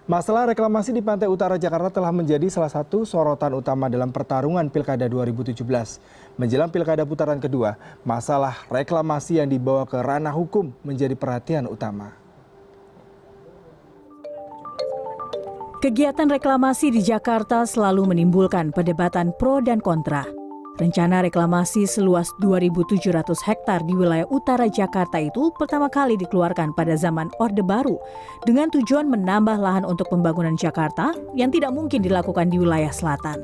Masalah reklamasi di Pantai Utara Jakarta telah menjadi salah satu sorotan utama dalam pertarungan Pilkada 2017. Menjelang Pilkada putaran kedua, masalah reklamasi yang dibawa ke ranah hukum menjadi perhatian utama. Kegiatan reklamasi di Jakarta selalu menimbulkan perdebatan pro dan kontra. Rencana reklamasi seluas 2.700 hektar di wilayah utara Jakarta itu pertama kali dikeluarkan pada zaman Orde Baru dengan tujuan menambah lahan untuk pembangunan Jakarta yang tidak mungkin dilakukan di wilayah selatan.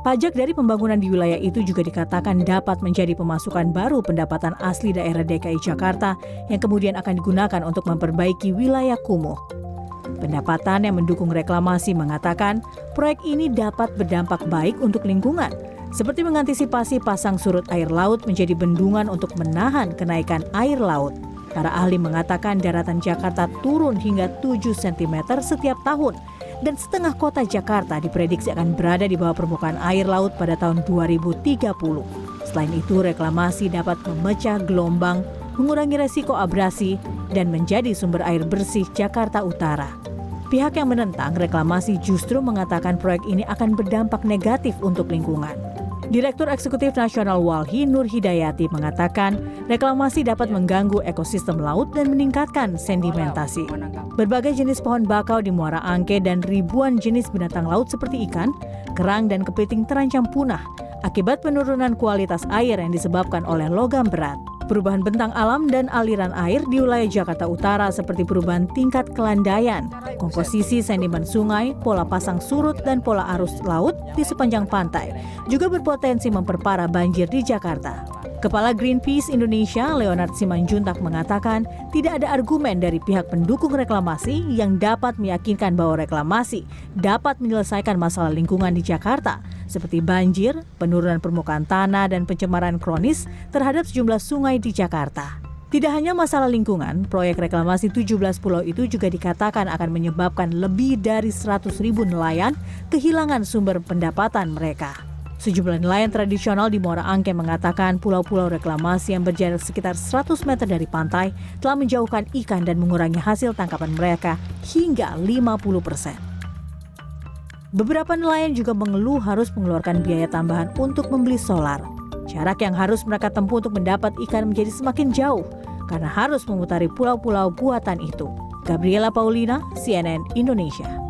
Pajak dari pembangunan di wilayah itu juga dikatakan dapat menjadi pemasukan baru pendapatan asli daerah DKI Jakarta yang kemudian akan digunakan untuk memperbaiki wilayah kumuh. Pendapatan yang mendukung reklamasi mengatakan proyek ini dapat berdampak baik untuk lingkungan, seperti mengantisipasi pasang surut air laut menjadi bendungan untuk menahan kenaikan air laut. Para ahli mengatakan daratan Jakarta turun hingga 7 cm setiap tahun dan setengah kota Jakarta diprediksi akan berada di bawah permukaan air laut pada tahun 2030. Selain itu, reklamasi dapat memecah gelombang, mengurangi resiko abrasi, dan menjadi sumber air bersih Jakarta Utara. Pihak yang menentang reklamasi justru mengatakan proyek ini akan berdampak negatif untuk lingkungan. Direktur Eksekutif Nasional Walhi Nur Hidayati mengatakan reklamasi dapat mengganggu ekosistem laut dan meningkatkan sedimentasi. Berbagai jenis pohon bakau di Muara Angke dan ribuan jenis binatang laut seperti ikan, kerang, dan kepiting terancam punah akibat penurunan kualitas air yang disebabkan oleh logam berat. Perubahan bentang alam dan aliran air di wilayah Jakarta Utara seperti perubahan tingkat kelandaian, komposisi sedimen sungai, pola pasang surut, dan pola arus laut di sepanjang pantai juga berpotensi memperparah banjir di Jakarta. Kepala Greenpeace Indonesia, Leonard Simanjuntak mengatakan tidak ada argumen dari pihak pendukung reklamasi yang dapat meyakinkan bahwa reklamasi dapat menyelesaikan masalah lingkungan di Jakarta, seperti banjir, penurunan permukaan tanah, dan pencemaran kronis terhadap sejumlah sungai di Jakarta. Tidak hanya masalah lingkungan, proyek reklamasi 17 pulau itu juga dikatakan akan menyebabkan lebih dari 100.000 nelayan kehilangan sumber pendapatan mereka. Sejumlah nelayan tradisional di Muara Angke mengatakan pulau-pulau reklamasi yang berjarak sekitar 100 meter dari pantai telah menjauhkan ikan dan mengurangi hasil tangkapan mereka hingga 50%. Beberapa nelayan juga mengeluh harus mengeluarkan biaya tambahan untuk membeli solar. Jarak yang harus mereka tempuh untuk mendapat ikan menjadi semakin jauh karena harus memutari pulau-pulau buatan itu. Gabriela Paulina, CNN Indonesia.